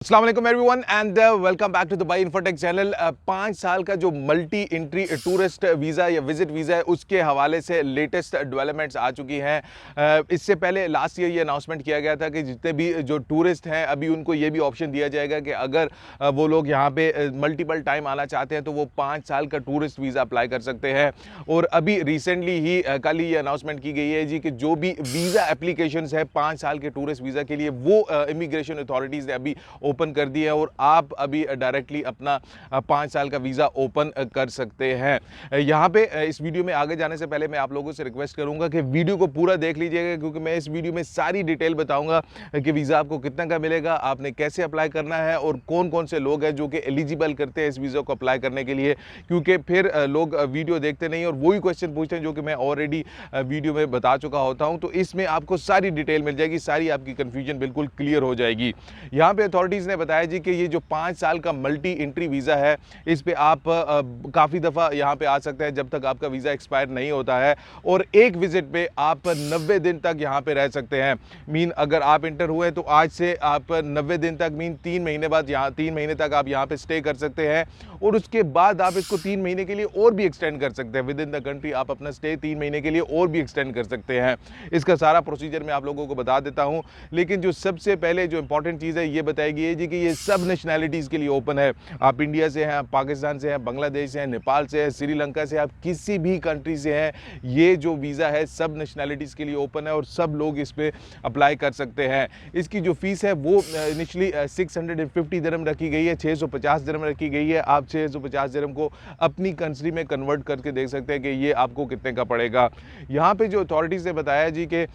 अस्सलाम वालेकुम everyone and welcome back to the बाई इन्फोटेक चैनल। 5 साल का जो मल्टी एंट्री टूरिस्ट वीज़ा या विजिट वीज़ा है उसके हवाले से लेटेस्ट डेवलपमेंट्स आ चुकी हैं। इससे पहले लास्ट ईयर ये अनाउंसमेंट किया गया था कि जितने भी जो टूरिस्ट हैं अभी उनको ये भी ऑप्शन दिया जाएगा कि अगर वो लोग यहाँ पे मल्टीपल टाइम आना चाहते हैं तो वो 5 साल का टूरिस्ट वीज़ा अप्लाई कर सकते हैं। और अभी रिसेंटली ही कल ही ये अनाउंसमेंट की गई है जी कि जो भी वीज़ा एप्लीकेशंस है 5 साल के टूरिस्ट वीज़ा के लिए वो इमिग्रेशन अथॉरिटीज़ ने अभी ओपन कर दिया है और आप अभी डायरेक्टली अपना 5 साल का वीज़ा ओपन कर सकते हैं। यहाँ पे इस वीडियो में आगे जाने से पहले मैं आप लोगों से रिक्वेस्ट करूंगा कि वीडियो को पूरा देख लीजिएगा, क्योंकि मैं इस वीडियो में सारी डिटेल बताऊंगा कि वीज़ा आपको कितना का मिलेगा, आपने कैसे अप्लाई करना है और कौन कौन से लोग हैं जो कि एलिजिबल करते हैं इस वीज़ा को अप्लाई करने के लिए। क्योंकि फिर लोग वीडियो देखते नहीं और वही क्वेश्चन पूछते हैं जो कि मैं ऑलरेडी वीडियो में बता चुका होता हूँ। तो इसमें आपको सारी डिटेल मिल जाएगी, सारी आपकी कन्फ्यूजन बिल्कुल क्लियर हो जाएगी। यहाँ पे अथॉरिटीज़ ने बताया जी कि ये जो 5 साल का मल्टी एंट्री वीज़ा है इस पे आप काफ़ी दफ़ा यहाँ पे आ सकते हैं जब तक आपका वीज़ा एक्सपायर नहीं होता है, और एक विजिट पे आप 90 दिन तक यहाँ पे रह सकते हैं। मीन अगर आप इंटर हुए तो आज से आप 90 दिन तक, मीन 3 महीने बाद, यहाँ 3 महीने तक आप यहाँ पे स्टे कर सकते हैं और उसके बाद आप इसको 3 महीने के लिए और भी एक्सटेंड कर सकते हैं। विद इन द कंट्री आप अपना स्टे 3 महीने के लिए और भी एक्सटेंड कर सकते हैं। इसका सारा प्रोसीजर मैं आप लोगों को बता देता हूँ, लेकिन जो सबसे पहले जो इंपॉर्टेंट चीज़ है ये बताएगी है जी कि ये सब नेशनैलिटीज़ के लिए ओपन है। आप इंडिया से हैं, आप पाकिस्तान से हैं, बांग्लादेश से हैं, नेपाल से हैं, श्रीलंका से, आप किसी भी कंट्री से हैं, ये जो वीज़ा है सब नेशनैलिटीज़ के लिए ओपन है और सब लोग इस पर अप्लाई कर सकते हैं। इसकी जो फीस है वो इनिशली 650 दिरहम रखी गई है, 650 दिरहम रखी गई है। आप 650 दिरहम को अपनी कंट्री में कन्वर्ट करके देख सकते हैं कि ये आपको कितने का पड़ेगा। यहाँ पे जो अथॉरिटीज़ ने बताया जी कि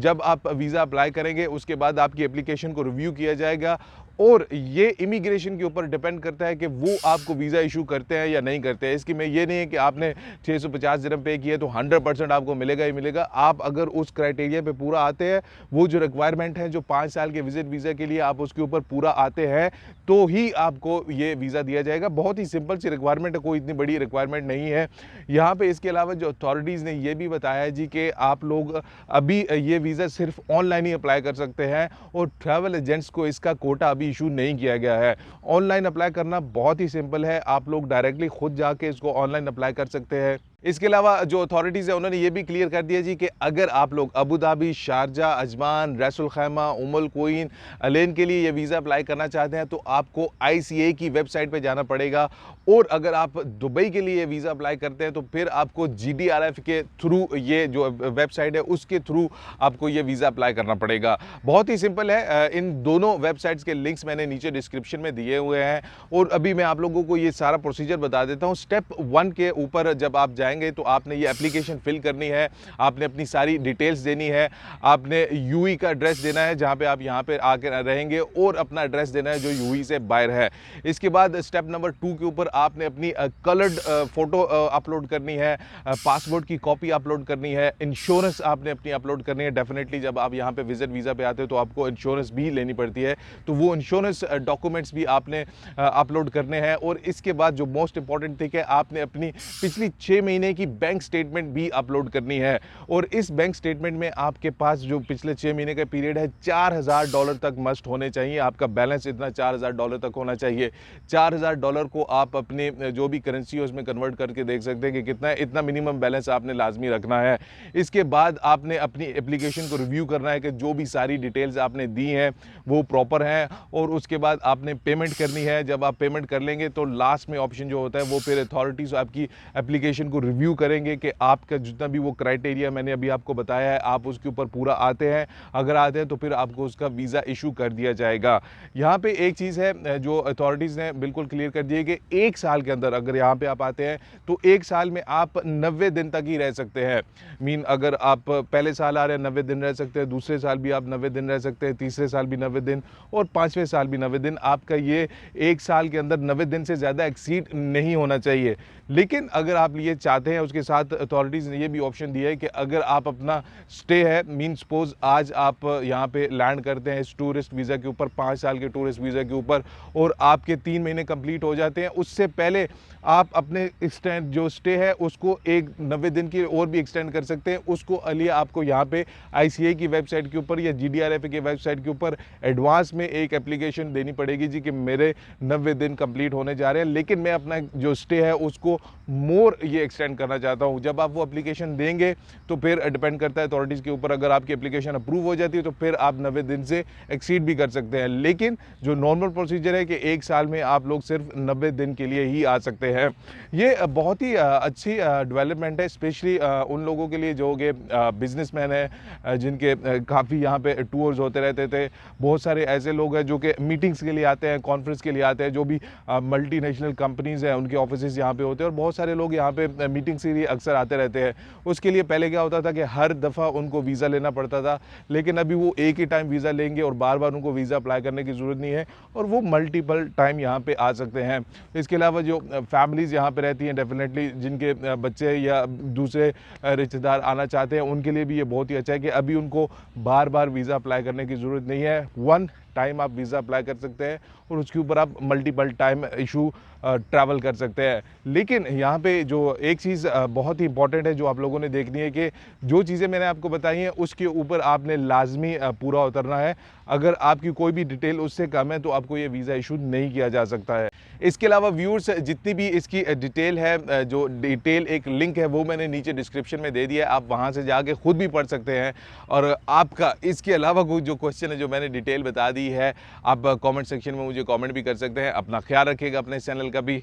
जब आप वीज़ा अप्लाई करेंगे उसके बाद आपकी एप्लीकेशन को रिव्यू किया जाएगा और ये इमिग्रेशन के ऊपर डिपेंड करता है कि वो आपको वीज़ा इशू करते हैं या नहीं करते हैं। इसकी में ये नहीं है कि आपने 650 दिरहम पे किए तो 100% आपको मिलेगा ही मिलेगा। आप अगर उस क्राइटेरिया पे पूरा आते हैं, वो जो रिक्वायरमेंट है जो 5 साल के विजिट वीज़ा के लिए आप उसके ऊपर पूरा आते हैं तो ही आपको ये वीज़ा दिया जाएगा। बहुत ही सिंपल सी रिक्वायरमेंट है, कोई इतनी बड़ी रिक्वायरमेंट नहीं है यहाँ पे। इसके अलावा जो अथॉरिटीज़ ने ये भी बताया है जी कि आप लोग अभी ये वीज़ा सिर्फ ऑनलाइन ही अप्लाई कर सकते हैं और ट्रैवल एजेंट्स को इसका कोटा अभी इशू नहीं किया गया है। ऑनलाइन अप्लाई करना बहुत ही सिंपल है, आप लोग डायरेक्टली खुद जाके इसको ऑनलाइन अप्लाई कर सकते हैं। इसके अलावा जो अथॉरिटीज़ है उन्होंने ये भी क्लियर कर दिया जी कि अगर आप लोग अबू धाबी, शारजा, अजमान, रैसुल खैमा, उमुल क्वीन, अलेन के लिए ये वीज़ा अप्लाई करना चाहते हैं तो आपको ICA की वेबसाइट पे जाना पड़ेगा, और अगर आप दुबई के लिए ये वीज़ा अप्लाई करते हैं तो फिर आपको GDRF के थ्रू, ये जो वेबसाइट है उसके थ्रू आपको ये वीज़ा अप्लाई करना पड़ेगा। बहुत ही सिंपल है। इन दोनों वेबसाइट्स के लिंक्स मैंने नीचे डिस्क्रिप्शन में दिए हुए हैं और अभी मैं आप लोगों को ये सारा प्रोसीजर बता देता हूँ। स्टेप 1 के ऊपर जब आप जाएंगे तो आपने ये एप्लीकेशन फिल करनी है, आपने अपनी सारी डिटेल्स देनी है, आपने UAE का एड्रेस देना है जहाँ पे आप यहाँ पे आकर रहेंगे और अपना एड्रेस देना है जो UAE से बाहर है। इसके बाद स्टेप नंबर 2 के ऊपर आपने अपनी कलर्ड फ़ोटो अपलोड करनी है, पासपोर्ट की कॉपी अपलोड करनी है, इंश्योरेंस आपने अपनी अपलोड करनी है। डेफिनेटली जब आप यहाँ पे विजिट वीज़ा पे आते हो तो आपको इंश्योरेंस भी लेनी पड़ती है, तो वो इंश्योरेंस डॉक्यूमेंट्स भी आपने अपलोड करने हैं। और इसके बाद जो मोस्ट इंपॉर्टेंट थिंग है, आपने अपनी पिछली 6 महीने की बैंक स्टेटमेंट भी अपलोड करनी है और इस बैंक स्टेटमेंट में आपके पास जो पिछले 6 महीने का पीरियड है $4000 तक मस्ट होने चाहिए। आपका बैलेंस इतना $4000 तक होना चाहिए। $4000 को आप अपने जो भी करेंसी है उसमें कन्वर्ट करके देख सकते हैं कि कितना है। इतना मिनिमम बैलेंस आपने लाजमी रखना है। इसके बाद आपने अपनी एप्लीकेशन को रिव्यू करना है कि जो भी सारी डिटेल्स आपने दी हैं वो प्रॉपर हैं, और उसके बाद आपने पेमेंट करनी है। जब आप पेमेंट कर लेंगे तो लास्ट में ऑप्शन जो होता है वो फिर अथॉरिटीज़ आपकी एप्लीकेशन को रिव्यू करेंगे कि आपका जितना भी वो क्राइटेरिया मैंने अभी आपको बताया है आप उसके ऊपर पूरा आते हैं। अगर आते हैं तो फिर आपको उसका वीज़ा इशू कर दिया जाएगा। यहाँ पे एक चीज़ है जो अथॉरिटीज़ ने बिल्कुल क्लियर कर दी है कि 1 साल के अंदर अगर यहाँ पे आप आते हैं तो 1 साल में आप 90 दिन तक ही रह सकते हैं। मीन अगर आप पहले साल आ रहे हैं 90 दिन रह सकते हैं, दूसरे साल भी आप 90 दिन रह सकते हैं, तीसरे साल भी 90 दिन और 5वें साल भी 90 दिन। आपका ये 1 साल के अंदर 90 दिन से ज़्यादा एक्सीड नहीं होना चाहिए। लेकिन अगर आप ये चाहते चाहते हैं उसके साथ अथॉरिटीज़ ने ये भी ऑप्शन दिया है कि अगर आप अपना स्टे है मीन सपोज आज आप यहाँ पे लैंड करते हैं इस टूरिस्ट वीज़ा के ऊपर, 5 साल के टूरिस्ट वीज़ा के ऊपर, और आपके 3 महीने कंप्लीट हो जाते हैं, उससे पहले आप अपने एक्सटेंड जो स्टे है उसको एक 90 दिन की और भी एक्सटेंड कर सकते हैं। उसको लिए आपको यहाँ पे ICA की वेबसाइट के ऊपर या GDRFA की वेबसाइट के ऊपर एडवांस में एक एप्लीकेशन देनी पड़ेगी जी कि मेरे 90 दिन कंप्लीट होने जा रहे हैं, लेकिन मैं अपना जो स्टे है उसको मोर ये एक्सटेंड करना चाहता हूँ। जब आप वो एप्लीकेशन देंगे तो फिर डिपेंड करता है अथॉरिटीज़ के ऊपर, अगर आपकी एप्लीकेशन अप्रूव हो जाती है तो फिर आप 90 दिन से एक्सीड भी कर सकते हैं। लेकिन जो नॉर्मल प्रोसीजर है कि 1 साल में आप लोग सिर्फ 90 दिन के लिए ही आ सकते हैं। ये बहुत ही अच्छी डेवलपमेंट है, स्पेशली उन लोगों के लिए जो कि बिजनेसमैन है, जिनके काफ़ी यहाँ पे टूर्स होते रहते थे। बहुत सारे ऐसे लोग हैं जो कि मीटिंग्स के लिए आते हैं, कॉन्फ्रेंस के लिए आते हैं, जो भी मल्टीनेशनल कंपनीज़ हैं उनके ऑफिसेज यहाँ पे होते हैं, और बहुत सारे लोग यहाँ पे मीटिंग्स के लिए अक्सर आते रहते हैं। उसके लिए पहले क्या होता था कि हर दफ़ा उनको वीज़ा लेना पड़ता था, लेकिन अभी वो एक ही टाइम वीज़ा लेंगे और बार बार उनको वीज़ा अप्लाई करने की ज़रूरत नहीं है, और वो मल्टीपल टाइम यहाँ पे आ सकते हैं। इसके अलावा जो फैमिलीज़ यहाँ पे रहती हैं, डेफिनेटली जिनके बच्चे या दूसरे रिश्तेदार आना चाहते हैं, उनके लिए भी ये बहुत ही अच्छा है कि अभी उनको बार बार वीज़ा अप्लाई करने की ज़रूरत नहीं है। वन टाइम आप वीज़ा अप्लाई कर सकते हैं और उसके ऊपर आप मल्टीपल टाइम इशू ट्रैवल कर सकते हैं। लेकिन यहाँ पे जो एक चीज़ बहुत ही इंपॉर्टेंट है जो आप लोगों ने देखनी है कि जो चीज़ें मैंने आपको बताई हैं उसके ऊपर आपने लाजमी पूरा उतरना है। अगर आपकी कोई भी डिटेल उससे कम है तो आपको ये वीज़ा इशू नहीं किया जा सकता है। इसके अलावा व्यूअर्स, जितनी भी इसकी डिटेल है, जो डिटेल एक लिंक है वो मैंने नीचे डिस्क्रिप्शन में दे दिया है, आप वहाँ से जाके खुद भी पढ़ सकते हैं। और आपका इसके अलावा कोई जो क्वेश्चन है जो मैंने डिटेल बता दी है, आप कमेंट सेक्शन में मुझे कमेंट भी कर सकते हैं। अपना ख्याल रखिएगा अपने चैनल का भी।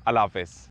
अल्लाह हाफ़िज़।